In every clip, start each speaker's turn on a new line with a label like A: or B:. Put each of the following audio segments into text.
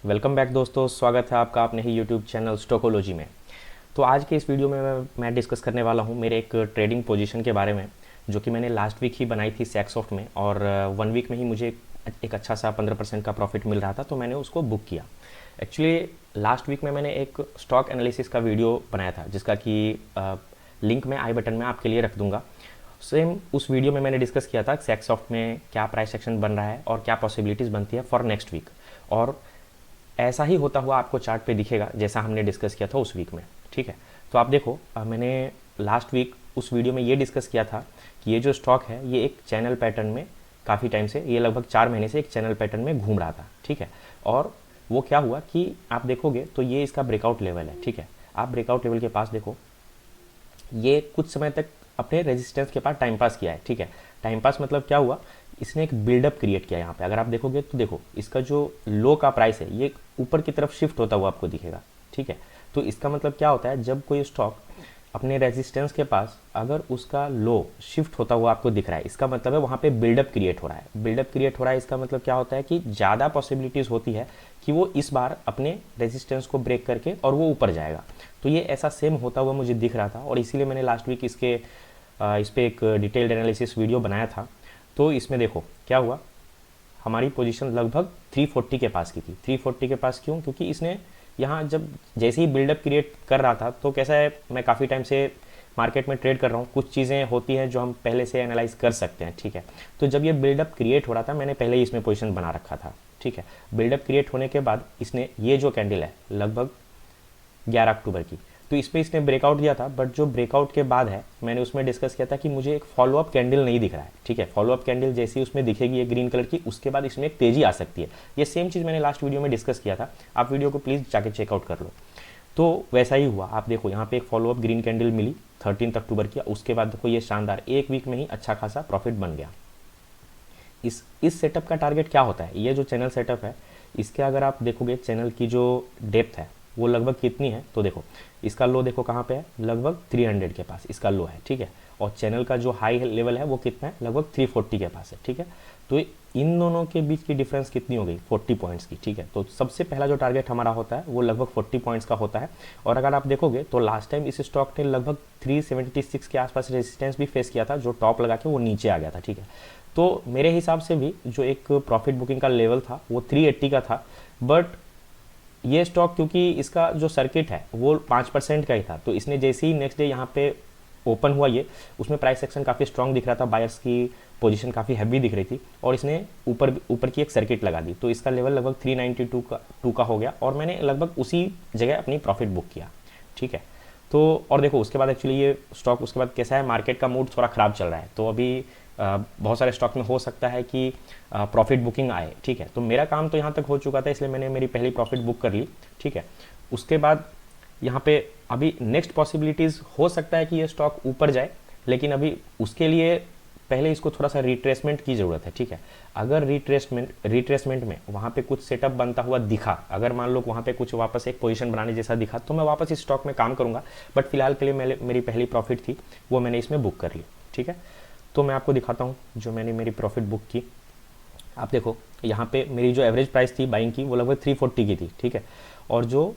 A: Welcome back दोस्तों, स्वागत है आपका अपने ही यूट्यूब चैनल स्टोकोलॉजी में। तो आज के इस वीडियो में मैं डिस्कस करने वाला हूँ मेरे एक ट्रेडिंग पोजीशन के बारे में, जो कि मैंने लास्ट वीक ही बनाई थी सैक्सॉफ्ट में, और 1 वीक में ही मुझे एक अच्छा सा 15% का प्रॉफिट मिल रहा था, तो मैंने उसको बुक किया। एक्चुअली लास्ट वीक में मैंने एक स्टॉक एनालिसिस का वीडियो बनाया था, जिसका कि लिंक मैं आई बटन में आपके लिए रख दूंगा। सेम उस वीडियो में मैंने डिस्कस किया था सैक्सॉफ्ट में क्या प्राइस एक्शन बन रहा है और क्या पॉसिबिलिटीज़ बनती है फॉर नेक्स्ट वीक, और ऐसा ही होता हुआ आपको चार्ट पे दिखेगा जैसा हमने डिस्कस किया था उस वीक में। ठीक है, तो आप देखो, मैंने लास्ट वीक उस वीडियो में ये डिस्कस किया था कि ये जो स्टॉक है ये एक चैनल पैटर्न में काफ़ी टाइम से, ये लगभग 4 महीने से एक चैनल पैटर्न में घूम रहा था। ठीक है, और वो क्या हुआ कि आप देखोगे तो ये इसका ब्रेकआउट लेवल है। ठीक है, आप ब्रेकआउट लेवल के पास देखो, ये कुछ समय तक अपने रेजिस्टेंस के पास टाइम पास किया है। ठीक है, टाइम पास मतलब क्या हुआ, इसने एक बिल्डअप क्रिएट किया यहाँ पे। अगर आप देखोगे तो देखो, इसका जो लो का प्राइस है ये ऊपर की तरफ शिफ्ट होता हुआ आपको दिखेगा। ठीक है, तो इसका मतलब क्या होता है, जब कोई स्टॉक अपने रेजिस्टेंस के पास अगर उसका लो शिफ्ट होता हुआ आपको दिख रहा है, इसका मतलब है वहाँ पे बिल्डअप क्रिएट हो रहा है। बिल्डअप क्रिएट हो रहा है, इसका मतलब क्या होता है कि ज़्यादा पॉसिबिलिटीज़ होती है कि वो इस बार अपने रेजिस्टेंस को ब्रेक करके और वो ऊपर जाएगा। तो ये ऐसा सेम होता हुआ मुझे दिख रहा था, और इसीलिए मैंने लास्ट वीक इस पर एक डिटेल्ड एनालिसिस वीडियो बनाया था। तो इसमें देखो क्या हुआ, हमारी पोजीशन लगभग 340 के पास की थी। 340 के पास क्यों? क्योंकि इसने यहाँ जब जैसे ही बिल्डअप क्रिएट कर रहा था, तो कैसा है, मैं काफ़ी टाइम से मार्केट में ट्रेड कर रहा हूँ, कुछ चीज़ें होती हैं जो हम पहले से एनालाइज कर सकते हैं। ठीक है, तो जब ये बिल्डअप क्रिएट हो रहा था, मैंने पहले ही इसमें पोजीशन बना रखा था। ठीक है, बिल्डअप क्रिएट होने के बाद इसने ये जो कैंडल है लगभग 11 अक्टूबर की, तो इस पर इसने ब्रेकआउट दिया था, बट जो ब्रेकआउट के बाद है मैंने उसमें डिस्कस किया था कि मुझे एक फॉलोअप कैंडल नहीं दिख रहा है। ठीक है, फॉलोअप कैंडल जैसी उसमें दिखेगी ये ग्रीन कलर की, उसके बाद इसमें एक तेजी आ सकती है। ये सेम चीज़ मैंने लास्ट वीडियो में डिस्कस किया था, आप वीडियो को प्लीज़ जाके चेकआउट कर लो। तो वैसा ही हुआ, आप देखो यहाँ पे एक फॉलोअप ग्रीन कैंडल मिली 13 अक्टूबर की, उसके बाद देखो ये शानदार 1 वीक में ही अच्छा खासा प्रॉफिट बन गया। इस सेटअप का टारगेट क्या होता है, ये जो चैनल सेटअप है इसके अगर आप देखोगे चैनल की जो डेप्थ है वो लगभग कितनी है, तो देखो इसका लो देखो कहाँ पे है, लगभग 300 के पास इसका लो है। ठीक है, और चैनल का जो हाई लेवल है वो कितना है, लगभग 340 के पास है। ठीक है, तो इन दोनों के बीच की डिफरेंस कितनी हो गई, 40 पॉइंट्स की। ठीक है, तो सबसे पहला जो टारगेट हमारा होता है वो लगभग 40 पॉइंट्स का होता है। और अगर आप देखोगे तो लास्ट टाइम इस स्टॉक ने लगभग 376 के आसपास रेजिस्टेंस भी फेस किया था, जो टॉप लगा के वो नीचे आ गया था। ठीक है, तो मेरे हिसाब से भी जो एक प्रॉफिट बुकिंग का लेवल था वो 380 का था, बट ये स्टॉक क्योंकि इसका जो सर्किट है वो 5% का ही था, तो इसने जैसे ही नेक्स्ट डे यहाँ पे ओपन हुआ ये, उसमें प्राइस एक्शन काफ़ी स्ट्रॉन्ग दिख रहा था, बायर्स की पोजीशन काफ़ी हैवी दिख रही थी, और इसने ऊपर ऊपर की एक सर्किट लगा दी, तो इसका लेवल लगभग 392 का हो गया, और मैंने लगभग उसी जगह अपनी प्रॉफिट बुक किया। ठीक है, तो और देखो उसके बाद एक्चुअली ये स्टॉक उसके बाद कैसा है, मार्केट का मूड थोड़ा ख़राब चल रहा है, तो अभी बहुत सारे स्टॉक में हो सकता है कि प्रॉफिट बुकिंग आए। ठीक है, तो मेरा काम तो यहाँ तक हो चुका था, इसलिए मैंने मेरी पहली प्रॉफिट बुक कर ली। ठीक है, उसके बाद यहाँ पे अभी नेक्स्ट पॉसिबिलिटीज़ हो सकता है कि ये स्टॉक ऊपर जाए, लेकिन अभी उसके लिए पहले इसको थोड़ा सा रिट्रेसमेंट की ज़रूरत है। ठीक है, अगर रिट्रेसमेंट में वहाँ पे कुछ सेटअप बनता हुआ दिखा, अगर मान लो वहाँ पे कुछ वापस एक पोजीशन बनाने जैसा दिखा, तो मैं वापस इस स्टॉक में काम करूँगा, बट फिलहाल के लिए मेरी पहली प्रॉफिट थी वो मैंने इसमें बुक कर ली। ठीक है, तो मैं आपको दिखाता हूँ जो मैंने मेरी प्रॉफिट बुक की। आप देखो यहाँ पे मेरी जो एवरेज प्राइस थी बाइंग की वो लगभग 340 की थी। ठीक है, और जो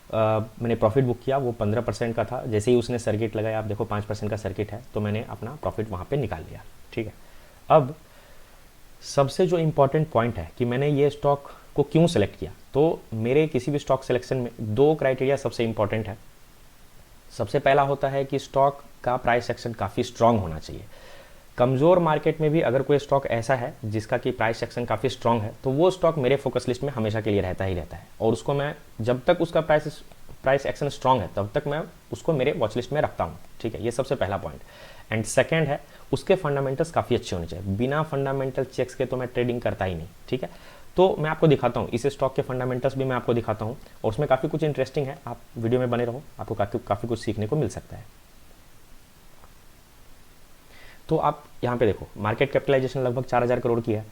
A: मैंने प्रॉफिट बुक किया वो 15% का था। जैसे ही उसने सर्किट लगाया, आप देखो 5% का सर्किट है, तो मैंने अपना प्रॉफिट वहाँ पे निकाल लिया। ठीक है, अब सबसे जो इम्पॉर्टेंट पॉइंट है कि मैंने ये स्टॉक को क्यों सेलेक्ट किया, तो मेरे किसी भी स्टॉक सिलेक्शन में 2 क्राइटेरिया सबसे इंपॉर्टेंट है। सबसे पहला होता है कि स्टॉक का प्राइस एक्शन काफ़ी स्ट्रांग होना चाहिए। कमज़ोर मार्केट में भी अगर कोई स्टॉक ऐसा है जिसका कि प्राइस एक्शन काफ़ी स्ट्रांग है, तो वो स्टॉक मेरे फोकस लिस्ट में हमेशा के लिए रहता ही रहता है, और उसको मैं जब तक उसका प्राइस एक्शन स्ट्रांग है तब तक मैं उसको मेरे वॉच लिस्ट में रखता हूँ। ठीक है, ये सबसे पहला पॉइंट। एंड सेकेंड है, उसके फंडामेंटल्स काफ़ी अच्छे होने चाहिए। बिना फंडामेंटल चेक्स के तो मैं ट्रेडिंग करता ही नहीं। ठीक है, तो मैं आपको दिखाता हूँ इस स्टॉक के फंडामेंटल्स भी मैं आपको दिखाता हूँ, और उसमें काफ़ी कुछ इंटरेस्टिंग है, आप वीडियो में बने रहो, आपको काफ़ी कुछ सीखने को मिल सकता है। तो आप यहाँ पे देखो मार्केट कैपिटलाइजेशन लगभग 4000 करोड़ की है,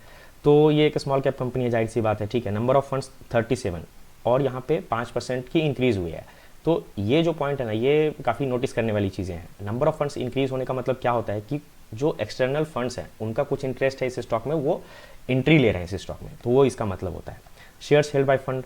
A: तो ये एक स्मॉल कैप कंपनी है, जाहिर सी बात है। ठीक है, नंबर ऑफ फंड्स 37, और यहाँ पे 5% की इंक्रीज़ हुई है। तो ये जो पॉइंट है ना, ये काफ़ी नोटिस करने वाली चीज़ें हैं। नंबर ऑफ फंड्स इंक्रीज़ होने का मतलब क्या होता है कि जो एक्सटर्नल फंड्स हैं उनका कुछ इंटरेस्ट है इस स्टॉक में, वो एंट्री ले रहे हैं इस स्टॉक में, तो वो इसका मतलब होता है। Shares held by fund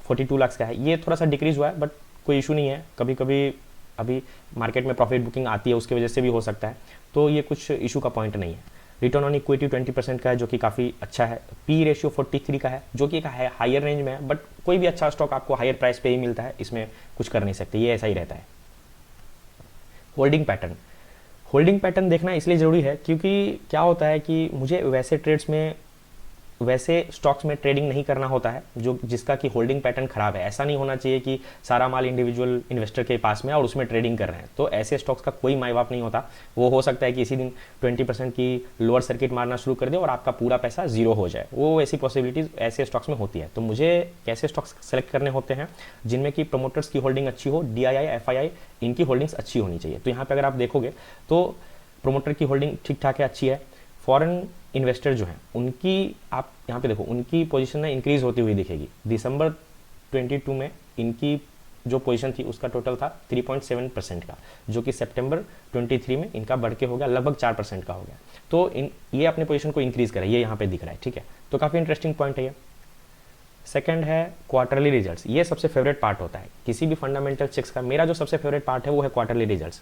A: 42 lakh का है, ये थोड़ा सा डिक्रीज हुआ है बट कोई इशू नहीं है, कभी कभी अभी मार्केट में प्रॉफिट बुकिंग आती है उसकी वजह से भी हो सकता है, तो ये कुछ इशू का पॉइंट नहीं है। रिटर्न ऑन इक्विटी 20% का है जो कि काफ़ी अच्छा है। पी रेशियो 43 का है जो कि एक हायर रेंज में है, बट कोई भी अच्छा स्टॉक आपको हायर प्राइस पे ही मिलता है, इसमें कुछ कर नहीं सकते, ये ऐसा ही रहता है। होल्डिंग पैटर्न देखना इसलिए ज़रूरी है क्योंकि क्या होता है कि मुझे वैसे स्टॉक्स में ट्रेडिंग नहीं करना होता है जो जिसका कि होल्डिंग पैटर्न खराब है। ऐसा नहीं होना चाहिए कि सारा माल इंडिविजुअल इन्वेस्टर के पास में और उसमें ट्रेडिंग कर रहे हैं, तो ऐसे स्टॉक्स का कोई माय बाप नहीं होता। वो हो सकता है कि इसी दिन 20% की लोअर सर्किट मारना शुरू कर दे और आपका पूरा पैसा जीरो हो जाए, वो ऐसी पॉसिबिलिटीज़ ऐसे स्टॉक्स में होती है। तो मुझे कैसे स्टॉक्स सेलेक्ट करने होते हैं जिनमें कि प्रमोटर्स की होल्डिंग अच्छी हो, DII FII इनकी होल्डिंग्स अच्छी होनी चाहिए। तो यहाँ पर अगर आप देखोगे तो प्रोमोटर की होल्डिंग ठीक ठाक है, अच्छी है। फॉरेन इन्वेस्टर जो हैं उनकी आप यहाँ पे देखो उनकी पोजीशन ना इंक्रीज होती हुई दिखेगी। दिसंबर 22 में इनकी जो पोजीशन थी उसका टोटल था 3.7% का, जो कि सितंबर 23 में इनका बढ़ के हो गया लगभग 4% का हो गया। तो ये अपने पोजीशन को इंक्रीज करा, ये यहाँ पे दिख रहा है, ठीक है। तो काफ़ी इंटरेस्टिंग पॉइंट है ये। सेकंड है क्वार्टरली रिजल्ट्स, ये सबसे फेवरेट पार्ट होता है किसी भी फंडामेंटल चेक्स का। मेरा जो सबसे फेवरेट पार्ट है वो है क्वार्टरली रिजल्ट्स।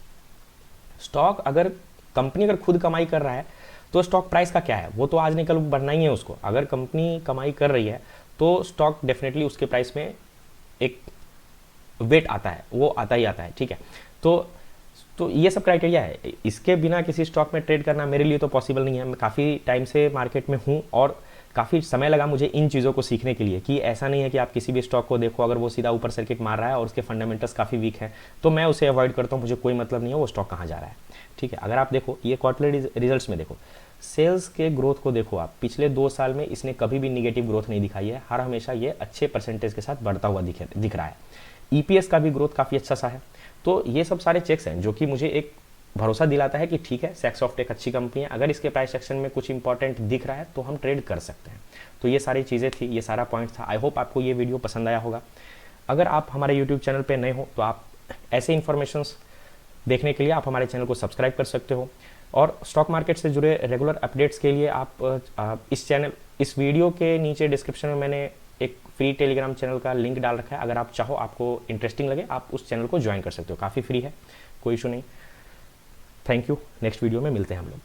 A: स्टॉक अगर कंपनी अगर खुद कमाई कर रहा है तो स्टॉक प्राइस का क्या है, वो तो आज नहीं कल बढ़ना ही है उसको। अगर कंपनी कमाई कर रही है तो स्टॉक डेफिनेटली उसके प्राइस में एक वेट आता है, वो आता ही आता है, ठीक है। तो ये सब क्राइटेरिया है, इसके बिना किसी स्टॉक में ट्रेड करना मेरे लिए तो पॉसिबल नहीं है। मैं काफ़ी टाइम से मार्केट में हूँ और काफ़ी समय लगा मुझे इन चीज़ों को सीखने के लिए कि ऐसा नहीं है कि आप किसी भी स्टॉक को देखो अगर वो सीधा ऊपर सर्किट मार रहा है और उसके फंडामेंटल्स काफ़ी वीक है तो मैं उसे अवॉइड करता हूँ, मुझे कोई मतलब नहीं है वो स्टॉक कहाँ जा रहा है, ठीक है। अगर आप देखो ये क्वार्टरली रिजल्ट्स में देखो, सेल्स के ग्रोथ को देखो आप, पिछले 2 साल में इसने कभी भी निगेटिव ग्रोथ नहीं दिखाई है, हर हमेशा ये अच्छे परसेंटेज के साथ बढ़ता हुआ दिख रहा है। EPS का भी ग्रोथ काफ़ी अच्छा सा है। तो ये सब सारे चेक्स हैं जो कि मुझे एक भरोसा दिलाता है कि ठीक है सेक्सॉफ्ट एक अच्छी कंपनी है, अगर इसके प्राइस सेक्शन में कुछ इंपॉर्टेंट दिख रहा है तो हम ट्रेड कर सकते हैं। तो ये सारी चीज़ें थी, ये सारा पॉइंट था। आई होप आपको ये वीडियो पसंद आया होगा। अगर आप हमारे यूट्यूब चैनल पर नए हो तो आप ऐसे इन्फॉर्मेशंस देखने के लिए आप हमारे चैनल को सब्सक्राइब कर सकते हो, और स्टॉक मार्केट से जुड़े रेगुलर अपडेट्स के लिए आप इस वीडियो के नीचे डिस्क्रिप्शन में मैंने एक फ्री टेलीग्राम चैनल का लिंक डाल रखा है। अगर आप चाहो, आपको इंटरेस्टिंग लगे, आप उस चैनल को ज्वाइन कर सकते हो, काफ़ी फ्री है, कोई इशू नहीं। थैंक यू, नेक्स्ट वीडियो में मिलते हैं हम लोग।